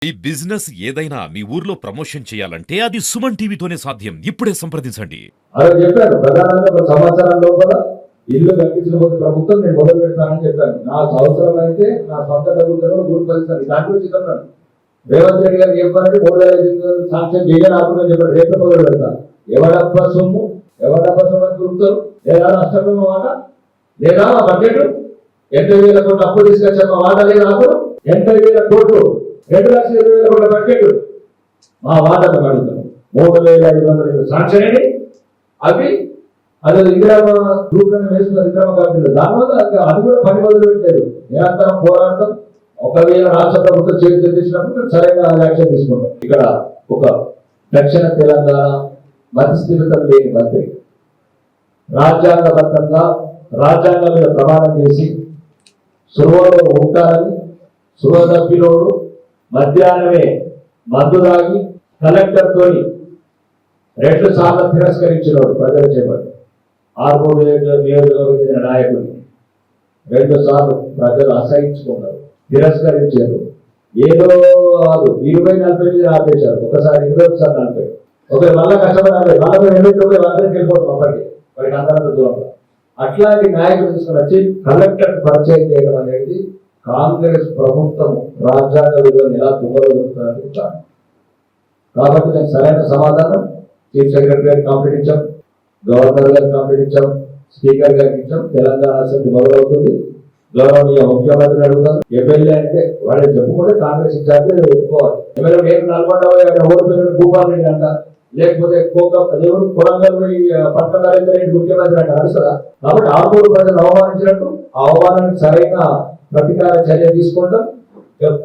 ఈ బిజినెస్ ఏదైనా మీ ఊర్లో ప్రమోషన్ చేయాలంటే అది సుమన్ టీవీతోనే సాధ్యం. ఇప్పుడే సంప్రదించండి. అలా చెప్పాను. ప్రధానంగా ఒక సంవత్సరం లోపల ఇల్లు కట్టించకపోతే ప్రభుత్వం నేను మొదలు పెడతానని చెప్పాను. నాకు అవసరం అయితే నా సొంత డబ్బులతో ఊరు పరిస్థితి దాంట్లో చిన్నాను. రేవంత్ రెడ్డి గారు చెప్పారంటే 3,500 సాంక్షన్ చేయని ఆకుండా చెప్పారు. రేపు మొదలు పెడతాను. ఎవడబ్బ సొమ్ము అని గుర్తారు లేదా రాష్ట్రంలో మాట లేదా ఆ బడ్జెట్ 80,000 కోట్లు అప్పు తీసుకొచ్చారు. మా వాటా లేదా అప్పుడు 80,000 కోట్లు 2,20,000 కోట్ల బడ్జెట్ మా వాటకు అడుగుతాం. 3,500 సాంక్షన్ అయ్యి అవి అది ఇందిరామ గ్రూప్లను వేస్తున్నారు. ఇందిరామ కంపెనీలు దానివల్ల అది కూడా పని మొదలు పెట్టలేదు. నిరంతరం పోరాడతాం. ఒకవేళ రాష్ట్ర ప్రభుత్వం చేతి తెచ్చినప్పుడు సరైన యాక్షన్ తీసుకుంటాం. ఇక్కడ ఒక దక్షిణ తెలంగాణ మధ్యస్థితం లేని మంత్రి రాజ్యాంగబద్ధంగా రాజ్యాంగం మీద ప్రమాణం చేసి సులువలో ఉంటారని సులభపిలోడు మధ్యాహ్నమే మందు రాగి కలెక్టర్ తోని 2 సార్లు తిరస్కరించినోడు ప్రజలు చేపట్టి 6 నియోజకవర్గ నాయకుడు 2 సార్లు ప్రజలు అసహించుకున్నారు, తిరస్కరించారు. ఏదో వాళ్ళు 20-40 మీద ఆపేశారు. ఒకసారి 20 ఒకసారి మళ్ళా కష్టపడి మళ్ళీ 2 వెళ్ళిపోతాం అప్పటికి వారికి అంతరంత దూరంలో. అట్లాంటి నాయకులు తీసుకుని వచ్చి కలెక్టర్ పరిచయం చేయడం అనేది కాంగ్రెస్ ప్రభుత్వం రాజ్యాంగ విలువను ఎలా తుంగలుగుతుందని కాదు. కాబట్టి నేను సరైన సమాధానం చీఫ్ సెక్రటరీ గారికి కంప్లీట్ ఇచ్చాం, గవర్నర్ గారికి కంప్లీట్ ఇచ్చాం, స్పీకర్ గారికి ఇచ్చాం. తెలంగాణ అసెంబ్లీ మొదలవుతుంది. గౌరవనీయ ముఖ్యమంత్రిని అడుగుతాం. ఎమ్మెల్యే అంటే వాడే చెప్పుకుంటే కాంగ్రెస్ ఇన్ఛార్జ్ చెప్పుకోవాలి. ఎమ్మెల్యే నేను నల్గొండ ఓడిపోయిన భూపాల్ రెడ్డి అంట, లేకపోతే కొరంగల్ పట్ల నరేంద్ర రెడ్డి ముఖ్యమంత్రి అంటే నడుస్తుందా? కాబట్టి ఆర్మూరు ప్రజలు అవమానించినట్టు ఆ అవమానానికి సరైన ప్రతీకార చర్య తీసుకుంటాం.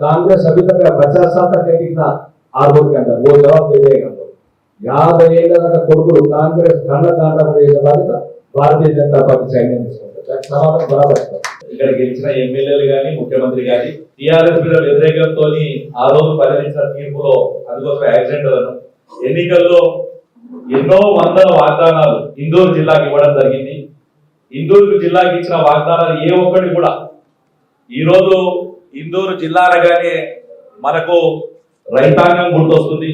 కాంగ్రెస్ అభివృద్ధిగా 50% ఎక్కిన ఆర్మూరుకి అంటారు. ఓ జవాబు తెలియగలరు. 50 ఏళ్ళ దాకా కొడుకులు కాంగ్రెస్ కళ్ళ కాండం చేసే బాధ్యత భారతీయ జనతా పార్టీ సైన్యం తీసుకుంటారు. సమాధానం బరాబర్. ఇక్కడ గెలిచిన ఎమ్మెల్యేలు గాని ముఖ్యమంత్రి గాని టీఆర్ఎస్ మీద వ్యతిరేకంతో ఆ రోజు పరిగణించిన తీర్పులో అందుకోసం యాక్సిడెంట్ ఎన్నికల్లో ఎన్నో వందల వాగ్దానాలు ఇందూరు జిల్లాకి ఇవ్వడం జరిగింది. ఇందూరు జిల్లాకి ఇచ్చిన వాగ్దానాలు ఏ ఒక్కటి కూడా ఈరోజు ఇందూరు జిల్లా అనగానే మనకు రైతాంగం గుర్తొస్తుంది.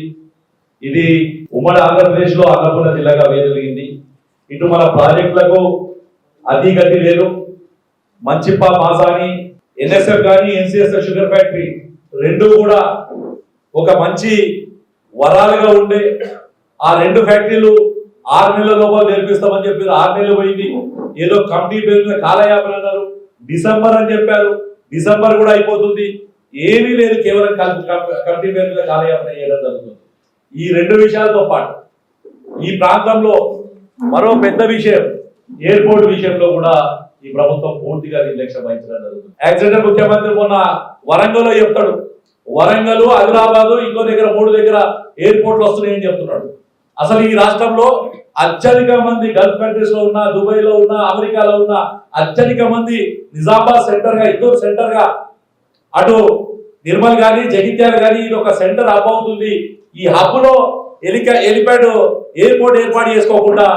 ఇది ఉమ్మడి ఆంధ్రప్రదేశ్ లో అన్నపూర్ణ జిల్లాగా వేయగలిగింది. ఇటు మన ప్రాజెక్టులకు అధిగతి లేదు. మంచిప్ప మాసాని ఎన్ఎస్ఎఫ్ కానీ ఎన్సిఎస్ఎఫ్ షుగర్ ఫ్యాక్టరీ 2 కూడా ఒక మంచి వరాలుగా ఉండే ఆ 2 ఫ్యాక్టరీలు 6 నెలల లోపల నేర్పిస్తామని చెప్పారు. 6 నెలలు పోయింది. ఏదో కమిటీ పేరు మీద కాలయాపన అన్నారు. డిసెంబర్ అని చెప్పారు. డిసెంబర్ కూడా అయిపోతుంది. ఏమీ లేదు. కేవలం కమిటీ పేరు మీద కాలయాపన చేయడం జరుగుతుంది. ఈ 2 విషయాలతో పాటు ఈ ప్రాంతంలో మరో పెద్ద విషయం ఎయిర్పోర్ట్ విషయంలో కూడా ఈ ప్రభుత్వం పూర్తిగా నిర్లక్ష్యం వహించడం జరుగుతుంది. యాక్సిడెంట్ ముఖ్యమంత్రి మొన్న వరంగల్లో చెప్తాడు. వరంగల్, ఆదిలాబాద్ ఇంకో దగ్గర 3 దగ్గర ఎయిర్పోర్ట్లు వస్తున్నాయని చెప్తున్నాడు. అసలు ఈ రాష్ట్రంలో అత్యధిక మంది గల్ఫ్ కంట్రీస్ లో ఉన్న, దుబాయ్ లో ఉన్న, అమెరికాలో ఉన్న అత్యధిక మంది నిజామాబాద్ సెంటర్ గా, ఇందూరు సెంటర్ గా, అటు నిర్మల్ గానీ జగిత్యాల గానీ ఇది ఒక సెంటర్ హబ్ అవుతుంది. ఈ హబ్ లో హెలిప్యాడ్ ఎయిర్పోర్ట్ ఏర్పాటు చేసుకోకుండా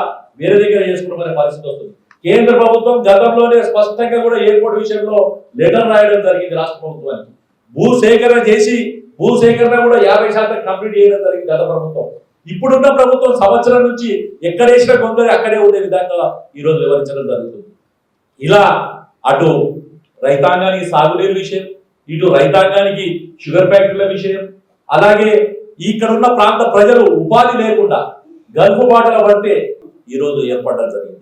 వేరే దగ్గర చేసుకునే పరిస్థితి వస్తుంది. కేంద్ర ప్రభుత్వం గతంలోనే స్పష్టంగా కూడా ఎయిర్పోర్ట్ విషయంలో లెటర్ రాయడం జరిగింది రాష్ట్ర ప్రభుత్వానికి. భూసేకరణ చేసి భూసేకరణ కూడా 50% కంప్లీట్ చేయడం జరిగింది గత ప్రభుత్వం. ఇప్పుడున్న ప్రభుత్వం సంవత్సరం నుంచి ఎక్కడేసిన కొందరు అక్కడే ఉండే విధంగా ఈరోజు వివరించడం జరుగుతుంది. ఇలా అటు రైతాంగానికి సాగునీరు విషయం, ఇటు రైతాంగానికి షుగర్ ఫ్యాక్టరీల విషయం, అలాగే ఇక్కడున్న ప్రాంత ప్రజలు ఉపాధి లేకుండా గల్ఫ్ బాటల పడితే ఈరోజు ఏర్పడడం జరిగింది.